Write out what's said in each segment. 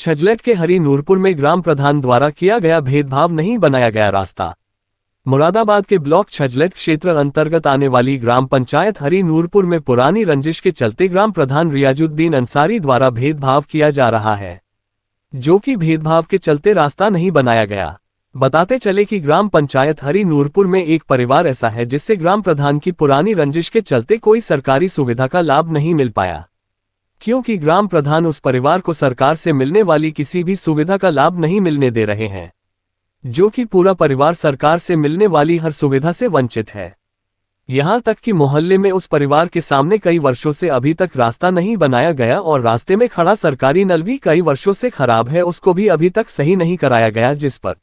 छजलेट के हरी नूरपुर में ग्राम प्रधान द्वारा किया गया भेदभाव नहीं बनाया गया रास्ता। मुरादाबाद के ब्लॉक छजलेट क्षेत्र अंतर्गत आने वाली ग्राम पंचायत हरी नूरपुर में पुरानी रंजिश के चलते ग्राम प्रधान रियाजुद्दीन अंसारी द्वारा भेदभाव किया जा रहा है, जो कि भेदभाव के चलते रास्ता नहीं बनाया गया। बताते चले कि ग्राम पंचायत हरी नूरपुर में एक परिवार ऐसा है जिससे ग्राम प्रधान की पुरानी रंजिश के चलते कोई सरकारी सुविधा का लाभ नहीं मिल पाया, क्योंकि ग्राम प्रधान उस परिवार को सरकार से मिलने वाली किसी भी सुविधा का लाभ नहीं मिलने दे रहे हैं, जो कि पूरा परिवार सरकार से मिलने वाली हर सुविधा से वंचित है। यहां तक कि मोहल्ले में उस परिवार के सामने कई वर्षों से अभी तक रास्ता नहीं बनाया गया और रास्ते में खड़ा सरकारी नल भी कई वर्षों से खराब है, उसको भी अभी तक सही नहीं कराया गया, जिस पर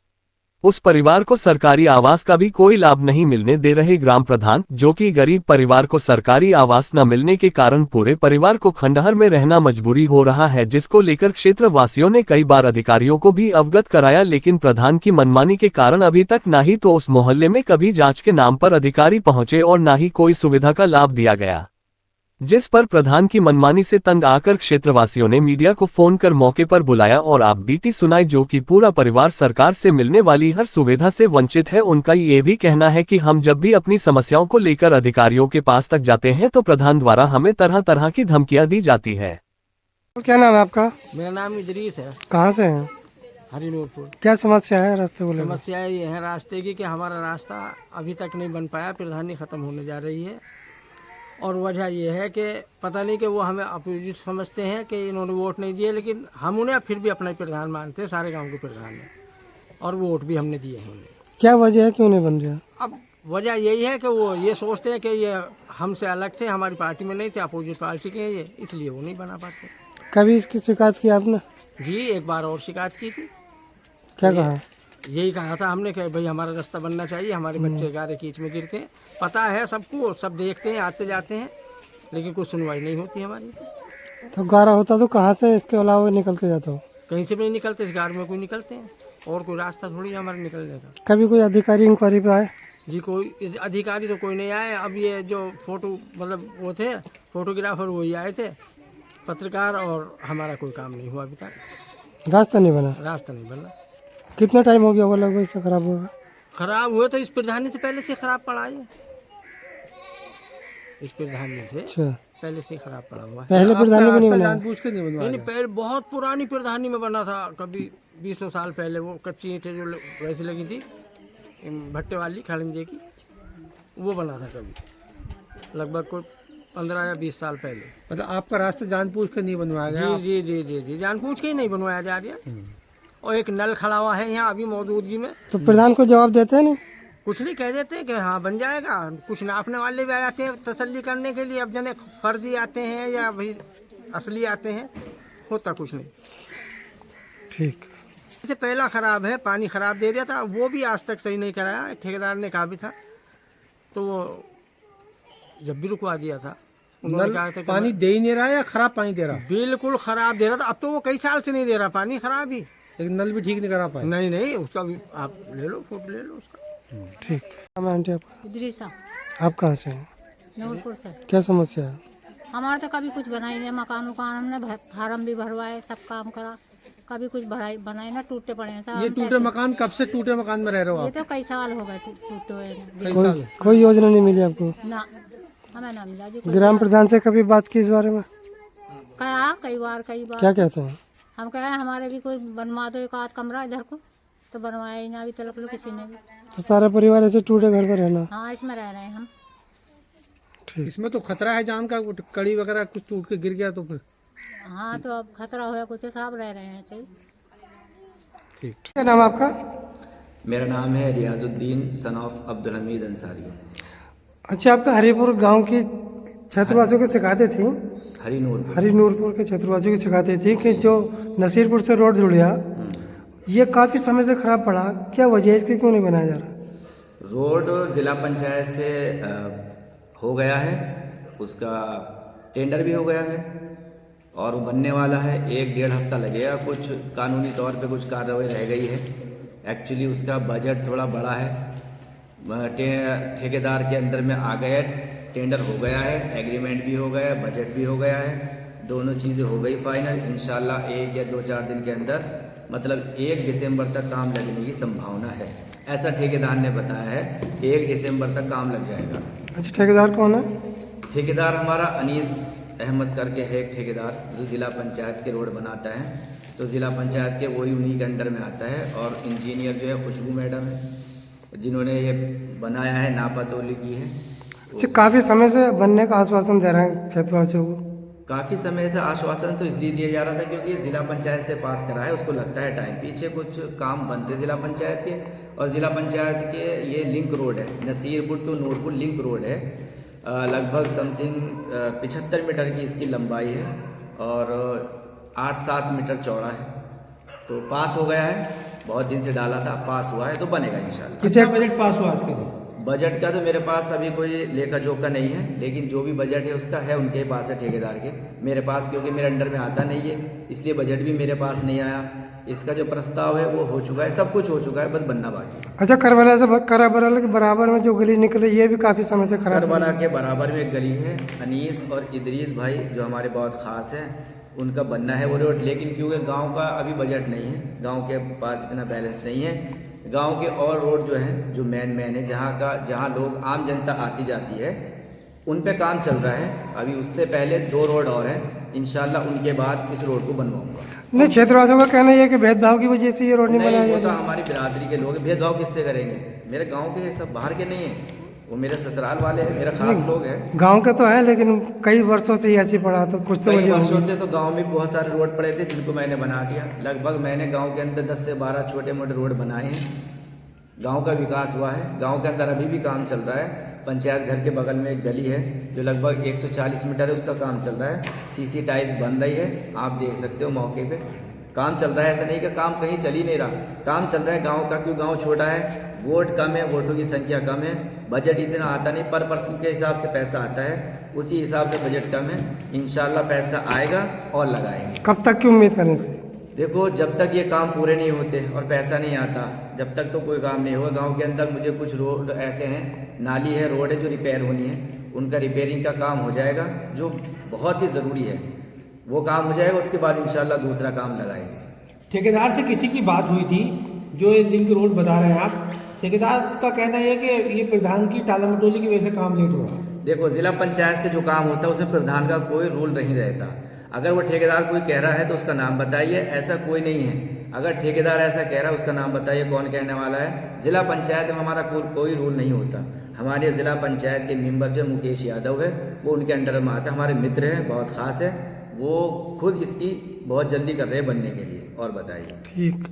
उस परिवार को सरकारी आवास का भी कोई लाभ नहीं मिलने दे रहे ग्राम प्रधान, जो कि गरीब परिवार को सरकारी आवास न मिलने के कारण पूरे परिवार को खंडहर में रहना मजबूरी हो रहा है, जिसको लेकर क्षेत्र वासियों ने कई बार अधिकारियों को भी अवगत कराया, लेकिन प्रधान की मनमानी के कारण अभी तक ना ही तो उस मोहल्ले में कभी जांच के नाम पर अधिकारी पहुंचे और ना ही कोई सुविधा का लाभ दिया गया, जिस पर प्रधान की मनमानी से तंग आकर क्षेत्रवासियों ने मीडिया को फोन कर मौके पर बुलाया और आप बीती सुनाई, जो कि पूरा परिवार सरकार से मिलने वाली हर सुविधा से वंचित है। उनका ये भी कहना है कि हम जब भी अपनी समस्याओं को लेकर अधिकारियों के पास तक जाते हैं तो प्रधान द्वारा हमें तरह तरह की धमकियां दी जाती है। क्या नाम है आपका? मेरा नाम इदरीस है। कहाँ से हैं? हरी नूरपुर। क्या समस्या है रास्ते को लेकर? समस्या ये है रास्ते की कि हमारा रास्ता अभी तक नहीं बन पाया, प्रधानी खत्म होने जा रही है और वजह यह है कि पता नहीं कि वो हमें अपोजिट समझते हैं कि इन्होंने वोट नहीं दिए, लेकिन हम उन्हें फिर भी अपना प्रधान मानते हैं, सारे गांव के प्रधान हैं और वोट भी हमने दिए हैं उन्हें। क्या वजह है, क्यों नहीं बन रहा? अब वजह यही है कि वो ये सोचते हैं कि ये हमसे अलग थे, हमारी पार्टी में नहीं थे, अपोजिट पार्टी के ये, इसलिए वो नहीं बना पाते। कभी इसकी शिकायत की आपने? जी एक बार और शिकायत की थी। क्या कहा? यही कहा था हमने कि भाई हमारा रास्ता बनना चाहिए, हमारे बच्चे गारे कीच में गिरते हैं, पता है सबको, सब देखते हैं, आते जाते हैं, लेकिन कोई सुनवाई नहीं होती हमारी। तो गारा होता तो कहाँ से इसके अलावा निकल के जाता हो? कहीं से भी नहीं निकलते, इस गार में कोई निकलते हैं और कोई रास्ता थोड़ी है हमारे निकलने का। कभी कोई अधिकारी इंक्वायरी पे आए? जी कोई अधिकारी तो कोई नहीं आए। अब ये जो फोटो मतलब वो थे फोटोग्राफर वही आए थे, पत्रकार, और हमारा कोई काम नहीं हुआ अभी तक। रास्ता नहीं बना? रास्ता नहीं बना। कितना टाइम हो गया वो लगभग इससे खराब होगा? खराब हुए तो इस प्रधानी से पहले से खराब पड़ा है, इस प्रधानी से अच्छा, पहले से खराब पड़ा हुआ है। पहले प्रधानी में नहीं बनाया? नहीं, पहले बहुत पुरानी प्रधानी में बना था, कभी 20 साल पहले। वो कच्ची ईंटें जो वैसी लगी थी भट्टे वाली खड़ंजे की, वो बना था कभी लगभग कोई 15 या 20 साल पहले। मतलब आपका रास्ता जानबूझ कर नहीं बनवाया गया? जी जी जी जी जानबूझ के ही नहीं बनवाया जा रहा। और एक नल खड़ा हुआ है यहाँ अभी मौजूदगी में। तो प्रधान को जवाब देते हैं नहीं? कुछ नहीं कह देते कि हाँ बन जाएगा। कुछ नापने वाले भी आ जाते हैं तसल्ली करने के लिए, अब जने फर्जी आते हैं या भाई असली आते हैं, होता कुछ नहीं। ठीक। इससे पहला खराब है, पानी खराब दे दिया था, वो भी आज तक सही नहीं कराया। ठेकेदार ने कहा भी था तो वो जब भी रुकवा दिया था। उन्होंने कहा था पानी दे ही नहीं रहा या खराब पानी दे रहा? बिल्कुल खराब दे रहा था। अब तो वो कई साल से नहीं दे रहा पानी, खराब ही। लेकिन नल भी ठीक नहीं करा पाए? नहीं नहीं, उसका भी आप ले लो, फोटो ले लो उसका। ठीक। नाम है आंटी आपका? इदरीसा। आप कहाँ से हैं? नूरपुर से। क्या समस्या है? हमारा तो कभी कुछ बनाई नहीं, मकान उकान हमने फार्म भी भरवाए, सब काम करा, कभी कुछ बनाए ना, टूटे पड़े हैं सब। ये टूटे मकान कब से टूटे मकान में रह रहे हो ये आप? तो कई साल हो गए टूटे हुए। कई साल? कोई योजना नहीं मिली आपको? ना, हमें ना मिला जी। ग्राम प्रधान से कभी बात की इस बारे में? कहा कई बार। क्या कहते हैं? हम कहे हमारे भी कोई बनवा दो एक आध कमरा इधर को, तो बनवाया ही ना अभी तक लो किसी ने भी। तो सारा परिवार ऐसे टूटे घर पर रहना? हाँ, इसमें रह रहे हैं हम। ठीक। इसमें तो खतरा है जान का, कड़ी वगैरह कुछ टूट के गिर गया तो फिर? हाँ, तो अब खतरा हुआ कुछ, साहब रह रहे हैं सही। ठीक। क्या नाम आपका? मेरा नाम है रियाजुद्दीन सन ऑफ अब्दुल हमीद अंसारी। अच्छा, आपका हरिपुर गांव की छत्रवासियों की शिकायतें थी? हरिनूरपुर के छत्रवासियों की शिकायतें थी कि जो नसीरपुर से रोड जुड़िया ये काफ़ी समय से खराब पड़ा, क्या वजह है इसकी, क्यों नहीं बनाया जा रहा? रोड जिला पंचायत से हो गया है, उसका टेंडर भी हो गया है और वो बनने वाला है। 1-1.5 हफ्ता लगेगा। कुछ कानूनी तौर पे कुछ कार्रवाई रह गई है। एक्चुअली उसका बजट थोड़ा बड़ा है, ठेकेदार के अंडर में आ गया है, टेंडर हो गया है, एग्रीमेंट भी हो गया है, बजट भी हो गया है दोनों चीज़ें हो गई फाइनल। इंशाल्लाह 1 या 2-4 दिन के अंदर मतलब 1 दिसंबर तक काम लगने की संभावना है, ऐसा ठेकेदार ने बताया है। 1 दिसंबर तक काम लग जाएगा। अच्छा, ठेकेदार कौन है? ठेकेदार हमारा अनीस अहमद करके है एक ठेकेदार, जो ज़िला पंचायत के रोड बनाता है, तो ज़िला पंचायत के वही उन्हीं के अंडर में आता है। और इंजीनियर जो है खुशबू मैडम है, जिन्होंने ये बनाया है, नापातोली की है। अच्छा, काफ़ी समय से बनने का आश्वासन दे रहे हैं क्षेत्रवासियों को। काफ़ी समय से आश्वासन तो इसलिए दिया जा रहा था क्योंकि ज़िला पंचायत से पास करा है, उसको लगता है टाइम। पीछे कुछ काम बनते ज़िला पंचायत के, और ज़िला पंचायत के ये लिंक रोड है, Nasirpur to Noorpur link road है। लगभग समथिंग 75 मीटर की इसकी लंबाई है और 8-7 मीटर चौड़ा है। तो पास हो गया है, बहुत दिन से डाला था, पास हुआ है, तो बनेगा इंशाल्लाह। कितना बजट पास हुआ इसके लिए? बजट का तो मेरे पास अभी कोई लेखा जोखा नहीं है, लेकिन जो भी बजट है उसका है उनके पास है, ठेकेदार के। मेरे पास क्योंकि मेरे अंडर में आता नहीं है, इसलिए बजट भी मेरे पास नहीं आया। इसका जो प्रस्ताव है वो हो चुका है, सब कुछ हो चुका है, बस बनना बाकी है। अच्छा, करबला के बराबर में जो गली निकले, ये भी काफ़ी समय से खराब है। करबला के बराबर में एक गली है, अनीस और इदरीस भाई जो हमारे बहुत ख़ास हैं, उनका बनना है वो रोड। लेकिन क्योंकि गांव का अभी बजट नहीं है, गांव के पास इतना बैलेंस नहीं है। गांव के और रोड जो हैं, जो मेन है, जहां लोग आम जनता आती जाती है, उन पे काम चल रहा है। अभी उससे पहले 2 रोड और हैं, इंशाल्लाह उनके बाद इस रोड को बनवाऊंगा। नहीं, क्षेत्रवासियों का कहना यह है कि भेदभाव की वजह से ये रोड नहीं बनाया नहीं, वो जा तो रहा। हमारी बिरादरी के लोग हैं, भेदभाव किससे करेंगे? मेरे गाँव के सब बाहर के नहीं हैं, वो मेरे ससुराल वाले हैं, मेरे खास लोग हैं। गांव के तो है, लेकिन कई वर्षों से ही ऐसी पड़ा, तो कुछ तो कई वजह वर्षों होगी। से तो गांव में बहुत सारे रोड पड़े थे जिनको मैंने बना दिया। लगभग मैंने गांव के अंदर 10 से 12 छोटे मोटे रोड बनाए हैं। गांव का विकास हुआ है। गांव के अंदर अभी भी काम चल रहा है। पंचायत घर के बगल में एक गली है जो लगभग 140 मीटर है, उसका काम चल रहा है। सीसी टाइल्स बन रही है, आप देख सकते हो मौके पे काम चल रहा है। ऐसा नहीं कि काम कहीं चल ही नहीं रहा, काम चल रहा है गांव का। क्यों? गांव छोटा है, वोट कम है, वोटों की संख्या कम है, बजट इतना आता नहीं, पर पर्सन के हिसाब से पैसा आता है, उसी हिसाब से बजट कम है। इंशाल्लाह पैसा आएगा और लगाएंगे। कब तक की उम्मीद करें इसकी? देखो, जब तक ये काम पूरे नहीं होते और पैसा नहीं आता, जब तक तो कोई काम नहीं होगा। गांव के अंदर मुझे कुछ रोड ऐसे हैं, नाली है, रोड है जो रिपेयर होनी है, उनका रिपेयरिंग का काम हो जाएगा, जो बहुत ही ज़रूरी है। वो काम हो जाएगा, उसके बाद इंशाल्लाह दूसरा काम लगाएंगे। ठेकेदार से किसी की बात हुई थी जो ये लिंक रोड बता रहे हैं आप, ठेकेदार का कहना है कि ये प्रधान की टालामटोली की वजह से काम लेट हो रहा है। देखो, ज़िला पंचायत से जो काम होता है उसमें प्रधान का कोई रोल नहीं रहता। अगर वो ठेकेदार कोई कह रहा है तो उसका नाम बताइए, ऐसा कोई नहीं है। अगर ठेकेदार ऐसा कह रहा है उसका नाम बताइए, कौन कहने वाला है। ज़िला पंचायत में हमारा कोई रूल नहीं होता। हमारे ज़िला पंचायत के मेंबर जो मुकेश यादव है, वो उनके अंडर में आता है, हमारे मित्र हैं, बहुत ख़ास है। वो खुद इसकी बहुत जल्दी कर रहे हैं बनने के लिए। और बताइए। ठीक।